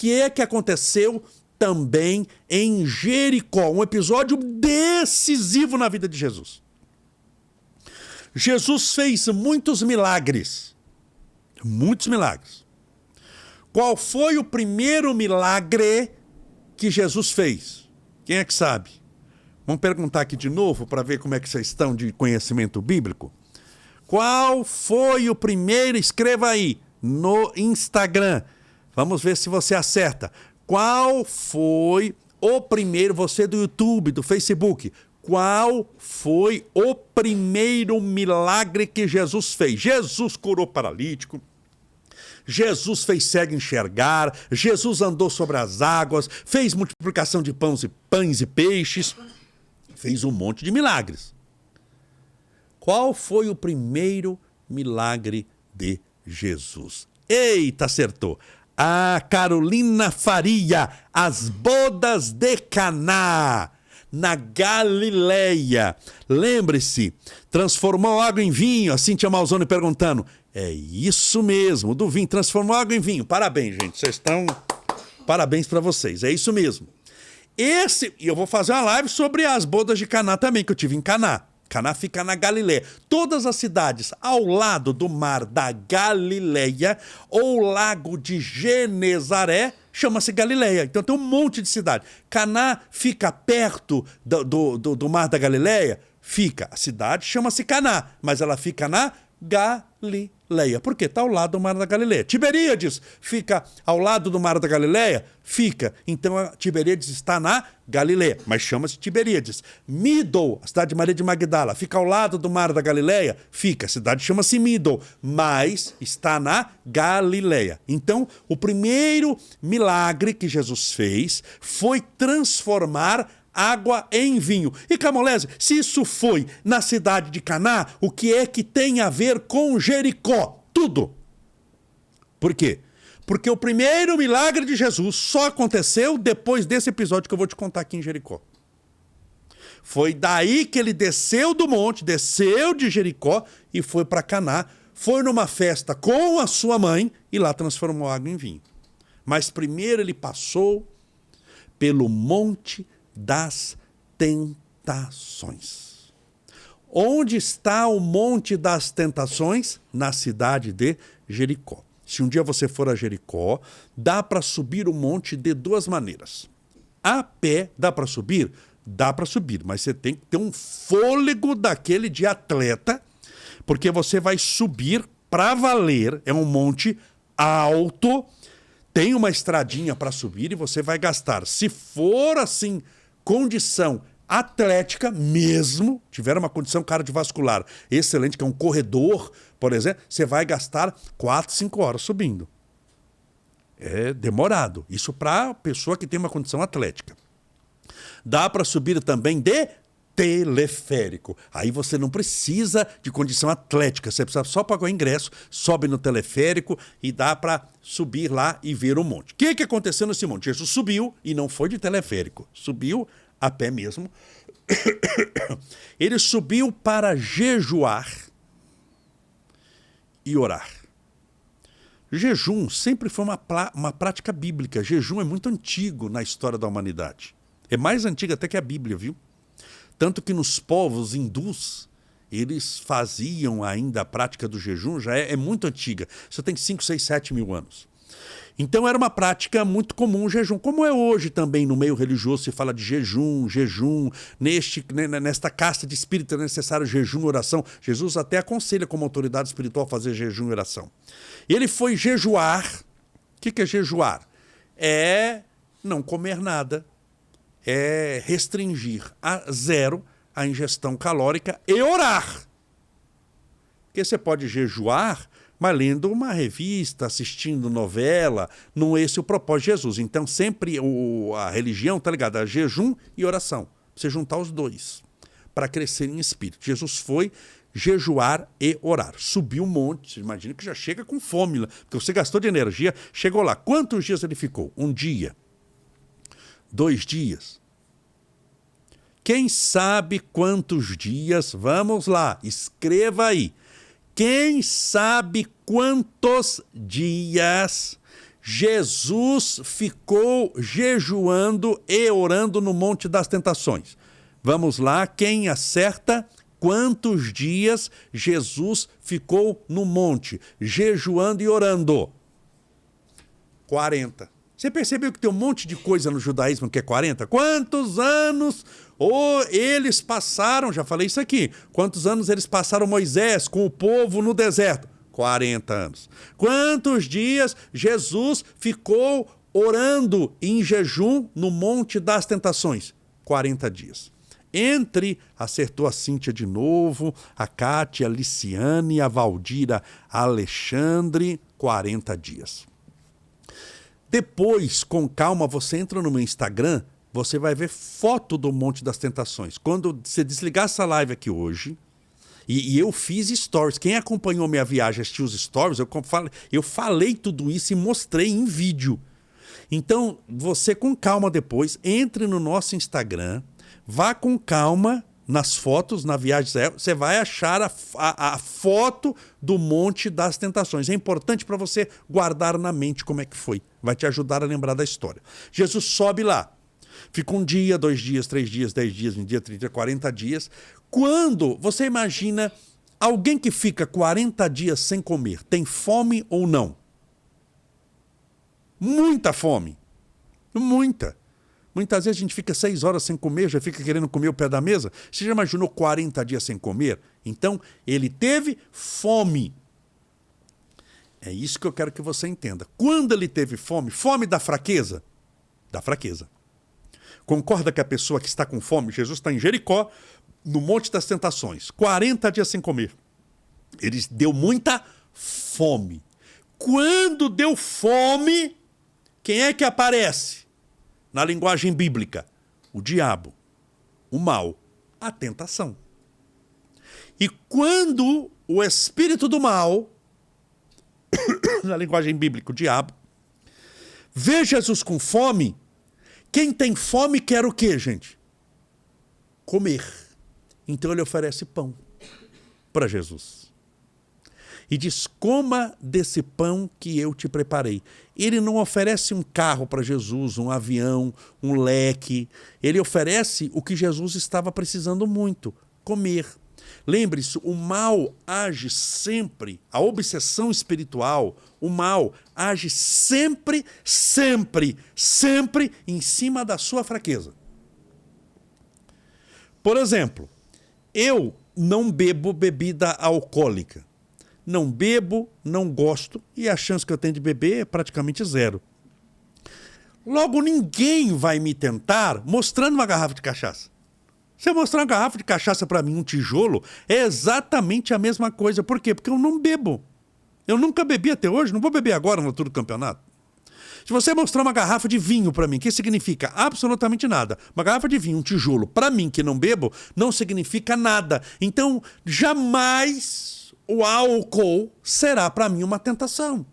que é que aconteceu também em Jericó, um episódio decisivo na vida de Jesus. Jesus fez muitos milagres. Muitos milagres. Qual foi o primeiro milagre que Jesus fez? Quem é que sabe? Vamos perguntar aqui de novo para ver como é que vocês estão de conhecimento bíblico. Qual foi o primeiro? Escreva aí no Instagram. Vamos ver se você acerta. Qual foi o primeiro, você do YouTube, do Facebook, qual foi o primeiro milagre que Jesus fez? Jesus curou paralítico, Jesus fez cego enxergar, Jesus andou sobre as águas, fez multiplicação de pães e peixes, fez um monte de milagres. Qual foi o primeiro milagre de Jesus? Eita, acertou! A Carolina Faria, as bodas de Caná, na Galileia. Lembre-se, transformou água em vinho, a Cíntia Malzone perguntando. É isso mesmo, do vinho, transformou água em vinho. Parabéns, gente, vocês estão... Parabéns para vocês, é isso mesmo. E eu vou fazer uma live sobre as bodas de Caná também, que eu tive em Caná. Caná fica na Galileia. Todas as cidades ao lado do mar da Galileia ou lago de Genezaré chama-se Galileia. Então tem um monte de cidade. Caná fica perto do mar da Galileia? Fica. A cidade chama-se Caná, mas ela fica na Galileia. Por quê? Está ao lado do mar da Galileia. Tiberíades fica ao lado do mar da Galileia? Fica. Então Tiberíades está na Galileia, mas chama-se Tiberíades. Midol, a cidade de Maria de Magdala, fica ao lado do mar da Galileia? Fica. A cidade chama-se Midol, mas está na Galileia. Então, o primeiro milagre que Jesus fez foi transformar água em vinho. E Camolese, se isso foi na cidade de Caná, o que é que tem a ver com Jericó? Tudo. Por quê? Porque o primeiro milagre de Jesus só aconteceu depois desse episódio que eu vou te contar aqui em Jericó. Foi daí que ele desceu do monte, desceu de Jericó e foi para Caná, foi numa festa com a sua mãe e lá transformou água em vinho. Mas primeiro ele passou pelo monte das tentações. Onde está o Monte das Tentações? Na cidade de Jericó. Se um dia você for a Jericó, dá para subir o monte de duas maneiras. A pé dá para subir? Dá para subir, mas você tem que ter um fôlego daquele de atleta, porque você vai subir para valer. É um monte alto, tem uma estradinha para subir e você vai gastar. Se for assim, condição atlética mesmo, tiver uma condição cardiovascular excelente, que é um corredor, por exemplo, você vai gastar 4, 5 horas subindo. É demorado. Isso para a pessoa que tem uma condição atlética. Dá para subir também de teleférico. Aí você não precisa de condição atlética, você precisa só pagar o ingresso, sobe no teleférico e dá para subir lá e ver o monte. O que aconteceu nesse monte? Jesus subiu e não foi de teleférico, subiu a pé mesmo. Ele subiu para jejuar e orar. Jejum sempre foi uma prática bíblica. Jejum é muito antigo na história da humanidade. É mais antigo até que a Bíblia, viu? Tanto que nos povos hindus, eles faziam ainda a prática do jejum, já é muito antiga. Isso tem 5, 6, 7 mil anos. Então era uma prática muito comum o jejum. Como é hoje também no meio religioso, se fala de jejum, nesta casta de espírito é necessário jejum e oração. Jesus até aconselha como autoridade espiritual fazer jejum e oração. Ele foi jejuar. O que é jejuar? É não comer nada. É restringir a zero a ingestão calórica e orar. Porque você pode jejuar, mas lendo uma revista, assistindo novela, não é esse o propósito de Jesus. Então sempre a religião está ligada a jejum e oração. Você juntar os dois para crescer em espírito. Jesus foi jejuar e orar. Subiu um monte, você imagina que já chega com fome, porque você gastou de energia, chegou lá. Quantos dias ele ficou? 1 dia. 2 dias. Quem sabe quantos dias? Vamos lá, escreva aí. Quem sabe quantos dias Jesus ficou jejuando e orando no Monte das Tentações. Vamos lá, quem acerta? Quantos dias Jesus ficou no monte, jejuando e orando? 40. Você percebeu que tem um monte de coisa no judaísmo que é 40? Quantos anos eles passaram, já falei isso aqui, quantos anos eles passaram Moisés com o povo no deserto? 40 anos. Quantos dias Jesus ficou orando em jejum no Monte das Tentações? 40 dias. Acertou a Cíntia de novo, a Cátia, a Liciane, a Valdira, a Alexandre, 40 dias. Depois, com calma, você entra no meu Instagram, você vai ver foto do Monte das Tentações. Quando você desligar essa live aqui hoje, e eu fiz stories, quem acompanhou minha viagem, assistiu os stories, eu falei tudo isso e mostrei em vídeo. Então, você com calma depois, entre no nosso Instagram, vá com calma nas fotos, na viagem, você vai achar a foto do Monte das Tentações. É importante para você guardar na mente como é que foi. Vai te ajudar a lembrar da história. Jesus sobe lá. Fica 1 dia, 2 dias, 3 dias, 10 dias, 20 dias, 30 dias, 40 dias. Quando você imagina alguém que fica 40 dias sem comer, tem fome ou não? Muita fome. Muita. Muitas vezes a gente fica 6 horas sem comer, já fica querendo comer o pé da mesa. Você já imaginou 40 dias sem comer? Então, ele teve fome. É isso que eu quero que você entenda. Quando ele teve fome, fome da fraqueza? Da fraqueza. Concorda que a pessoa que está com fome, Jesus está em Jericó, no Monte das Tentações, 40 dias sem comer. Ele deu muita fome. Quando deu fome, quem é que aparece? Na linguagem bíblica, o diabo, o mal, a tentação. E quando o espírito do mal, na linguagem bíblica, o diabo, vê Jesus com fome, quem tem fome quer o quê, gente? Comer. Então ele oferece pão para Jesus. E diz, coma desse pão que eu te preparei. Ele não oferece um carro para Jesus, um avião, um leque. Ele oferece o que Jesus estava precisando muito, comer. Lembre-se, o mal age sempre, a obsessão espiritual, o mal age sempre, sempre, sempre em cima da sua fraqueza. Por exemplo, eu não bebo bebida alcoólica. Não bebo, não gosto, e a chance que eu tenho de beber é praticamente zero. Logo, ninguém vai me tentar mostrando uma garrafa de cachaça. Se eu mostrar uma garrafa de cachaça para mim, um tijolo, é exatamente a mesma coisa. Por quê? Porque eu não bebo. Eu nunca bebi até hoje, não vou beber agora na altura do campeonato. Se você mostrar uma garrafa de vinho para mim, o que significa? Absolutamente nada. Uma garrafa de vinho, um tijolo, para mim que não bebo, não significa nada. Então, jamais o álcool será para mim uma tentação.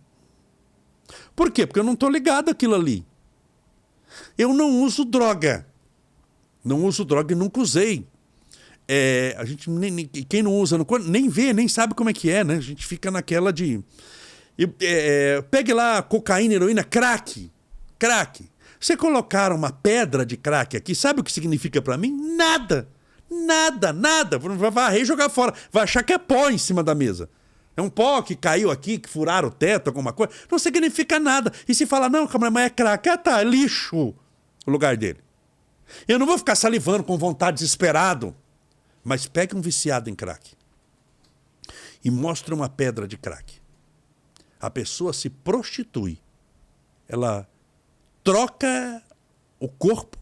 Por quê? Porque eu não estou ligado àquilo ali. Eu não uso droga. Não uso droga e nunca usei. A gente quem não usa nem vê, nem sabe como é que é, né? A gente fica naquela de... pegue lá cocaína, heroína, crack. Você colocar uma pedra de crack aqui, sabe o que significa para mim? Nada. Vai varrer e jogar fora. Vai achar que é pó em cima da mesa. É um pó que caiu aqui, que furaram o teto, alguma coisa. Não significa nada. E se falar, não, mas é crack. Tá, é lixo o lugar dele. Eu não vou ficar salivando com vontade, desesperado. Mas pegue um viciado em crack e mostre uma pedra de crack. A pessoa se prostitui. Ela troca o corpo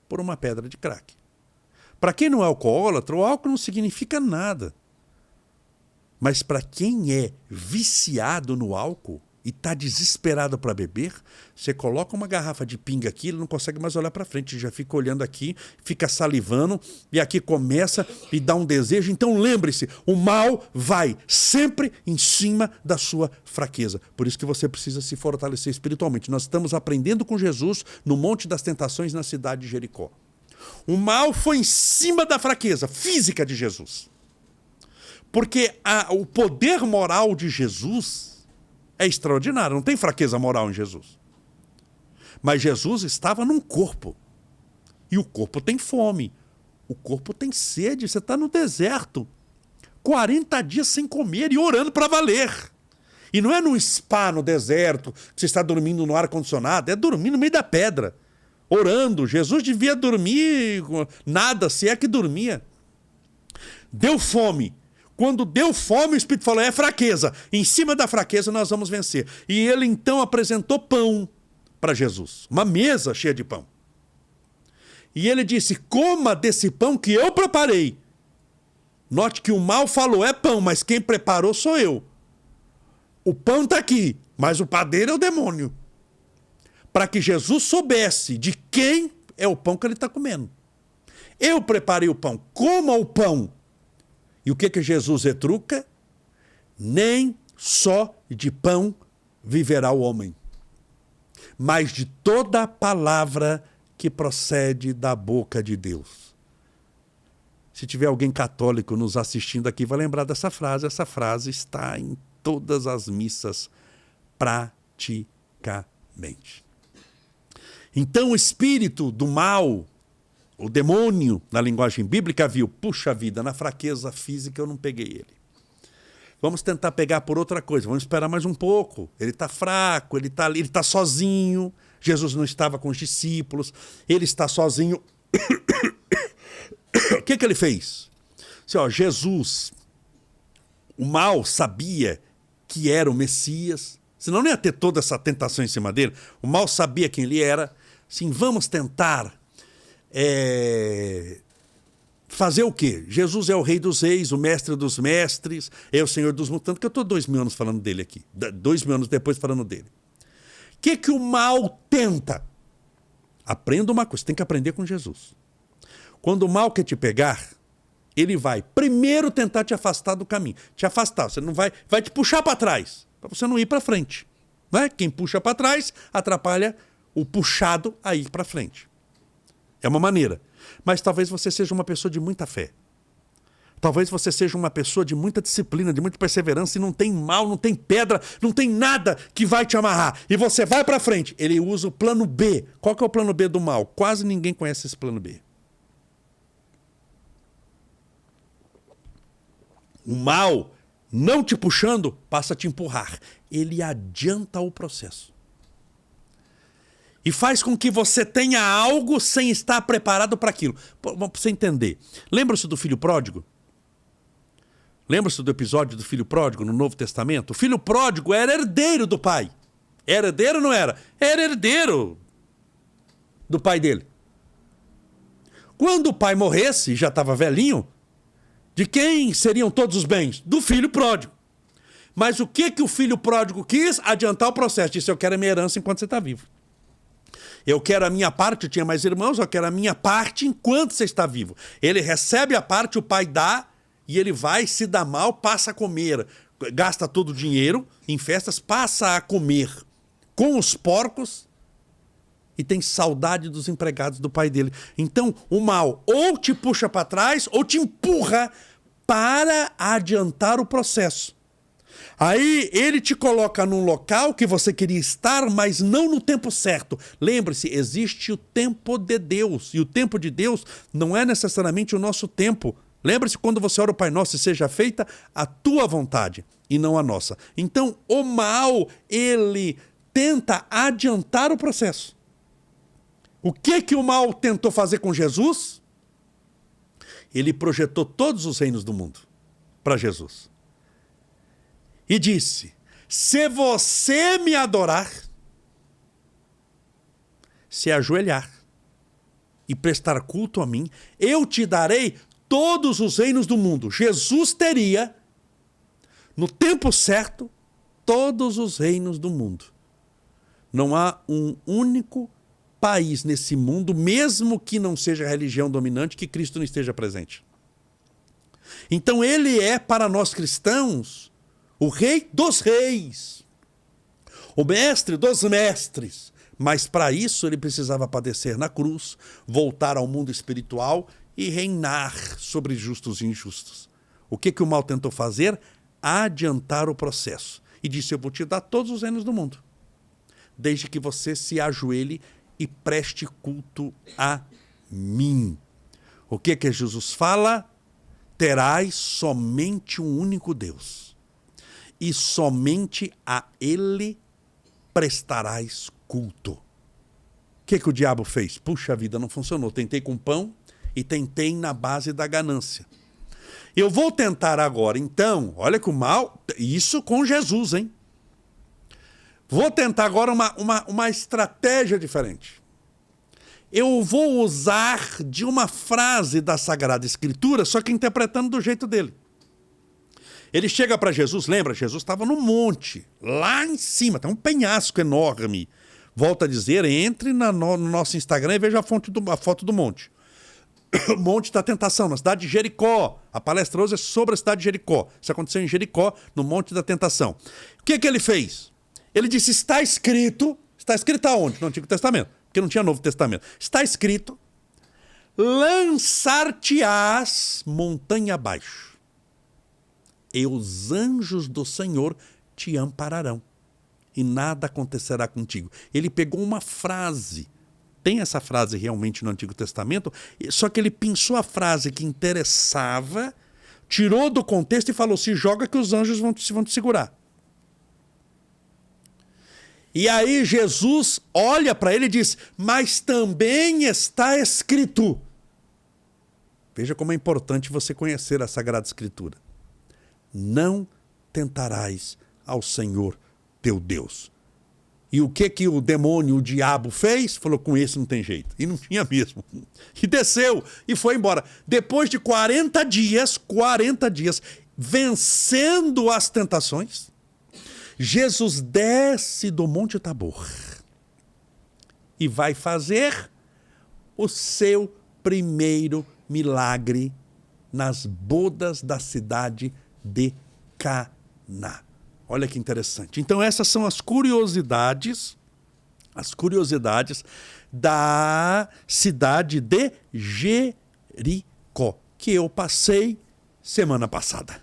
por uma pedra de crack. Para quem não é alcoólatra, o álcool não significa nada. Mas para quem é viciado no álcool e está desesperado para beber, você coloca uma garrafa de pinga aqui, ele não consegue mais olhar para frente, já fica olhando aqui, fica salivando, e aqui começa e dá um desejo. Então lembre-se, o mal vai sempre em cima da sua fraqueza. Por isso que você precisa se fortalecer espiritualmente. Nós estamos aprendendo com Jesus no Monte das Tentações, na cidade de Jericó. O mal foi em cima da fraqueza física de Jesus. Porque o poder moral de Jesus É extraordinário, não tem fraqueza moral em Jesus. Mas Jesus estava num corpo. E o corpo tem fome. O corpo tem sede. Você está no deserto. 40 dias sem comer e orando para valer. E não é num spa no deserto, que você está dormindo no ar-condicionado. É dormir no meio da pedra. Orando. Jesus devia dormir nada, se é que dormia. Deu fome. Quando deu fome, o Espírito falou, é fraqueza. Em cima da fraqueza nós vamos vencer. E ele então apresentou pão para Jesus. Uma mesa cheia de pão. E ele disse, coma desse pão que eu preparei. Note que o mal falou, é pão, mas quem preparou sou eu. O pão está aqui, mas o padeiro é o demônio. Para que Jesus soubesse de quem é o pão que ele está comendo. Eu preparei o pão, coma o pão. E o que Jesus retruca? Nem só de pão viverá o homem, mas de toda a palavra que procede da boca de Deus. Se tiver alguém católico nos assistindo aqui, vai lembrar dessa frase. Essa frase está em todas as missas, praticamente. Então o espírito do mal, o demônio, na linguagem bíblica, viu, puxa vida, na fraqueza física eu não peguei ele. Vamos tentar pegar por outra coisa, vamos esperar mais um pouco. Ele está fraco, ele está ali, ele está sozinho. Jesus não estava com os discípulos, ele está sozinho. O que ele fez? Assim, ó, Jesus, o mal sabia que era o Messias, senão não ia ter toda essa tentação em cima dele. O mal sabia quem ele era. Assim, vamos tentar fazer o quê? Jesus é o rei dos reis, o mestre dos mestres, é o senhor dos mundos. Tanto que eu estou 2000 anos falando dele aqui. 2000 anos depois falando dele. O que o mal tenta? Aprenda uma coisa, você tem que aprender com Jesus. Quando o mal quer te pegar, ele vai primeiro tentar te afastar do caminho. Te afastar, você não vai te puxar para trás, para você não ir para frente. Não é? Quem puxa para trás atrapalha o puxado a ir para frente. É uma maneira. Mas talvez você seja uma pessoa de muita fé. Talvez você seja uma pessoa de muita disciplina, de muita perseverança, e não tem mal, não tem pedra, não tem nada que vai te amarrar. E você vai para frente. Ele usa o plano B. Qual que é o plano B do mal? Quase ninguém conhece esse plano B. O mal, não te puxando, passa a te empurrar. Ele adianta o processo. E faz com que você tenha algo sem estar preparado para aquilo. Para você entender. Lembra-se do filho pródigo? Lembra-se do episódio do filho pródigo no Novo Testamento? O filho pródigo era herdeiro do pai. Era herdeiro ou não era? Era herdeiro do pai dele. Quando o pai morresse, já estava velhinho, de quem seriam todos os bens? Do filho pródigo. Mas o que o filho pródigo quis? Adiantar o processo. Disse, eu quero a minha herança enquanto você está vivo. Eu quero a minha parte, eu tinha mais irmãos, eu quero a minha parte enquanto você está vivo. Ele recebe a parte, o pai dá, e ele vai, se dá mal, passa a comer. Gasta todo o dinheiro em festas, passa a comer com os porcos e tem saudade dos empregados do pai dele. Então, o mal ou te puxa para trás ou te empurra para adiantar o processo. Aí ele te coloca num local que você queria estar, mas não no tempo certo. Lembre-se, existe o tempo de Deus. E o tempo de Deus não é necessariamente o nosso tempo. Lembre-se quando você ora o Pai Nosso, seja feita a tua vontade e não a nossa. Então, o mal, ele tenta adiantar o processo. O que o mal tentou fazer com Jesus? Ele projetou todos os reinos do mundo para Jesus. E disse, se você me adorar, se ajoelhar e prestar culto a mim, eu te darei todos os reinos do mundo. Jesus teria, no tempo certo, todos os reinos do mundo. Não há um único país nesse mundo, mesmo que não seja a religião dominante, que Cristo não esteja presente. Então ele é, para nós cristãos, o rei dos reis, o mestre dos mestres. Mas para isso ele precisava padecer na cruz, voltar ao mundo espiritual e reinar sobre justos e injustos. O que o mal tentou fazer? Adiantar o processo. e disse: eu vou te dar todos os reinos do mundo, desde que você se ajoelhe e preste culto a mim. O que Jesus fala? Terás somente um único Deus, e somente a Ele prestarás culto. O que o diabo fez? Puxa vida, não funcionou. Tentei com pão e tentei na base da ganância. Eu vou tentar agora, então, olha que o mal, isso com Jesus, hein? Vou tentar agora uma estratégia diferente. Eu vou usar de uma frase da Sagrada Escritura, só que interpretando do jeito dele. Ele chega para Jesus, lembra? Jesus estava no monte, lá em cima, tem um penhasco enorme. Volto a dizer, entre no nosso Instagram e veja a foto do monte. O Monte da Tentação, na cidade de Jericó. A palestra hoje é sobre a cidade de Jericó. Isso aconteceu em Jericó, no Monte da Tentação. O que ele fez? Ele disse: está escrito aonde? No Antigo Testamento, porque não tinha Novo Testamento. Está escrito: lançar-te-ás montanha abaixo, e os anjos do Senhor te ampararão, e nada acontecerá contigo. Ele pegou uma frase, tem essa frase realmente no Antigo Testamento, só que ele pensou a frase que interessava, tirou do contexto e falou: se joga que os anjos vão te segurar. E aí Jesus olha para ele e diz: mas também está escrito. Veja como é importante você conhecer a Sagrada Escritura. Não tentarás ao Senhor teu Deus. E o que o demônio, o diabo fez? Falou: com esse não tem jeito. E não tinha mesmo. E desceu e foi embora. Depois de 40 dias, vencendo as tentações, Jesus desce do Monte Tabor e vai fazer o seu primeiro milagre nas bodas da cidade de Caná. Olha que interessante. Então essas são as curiosidades da cidade de Jericó, que eu passei semana passada.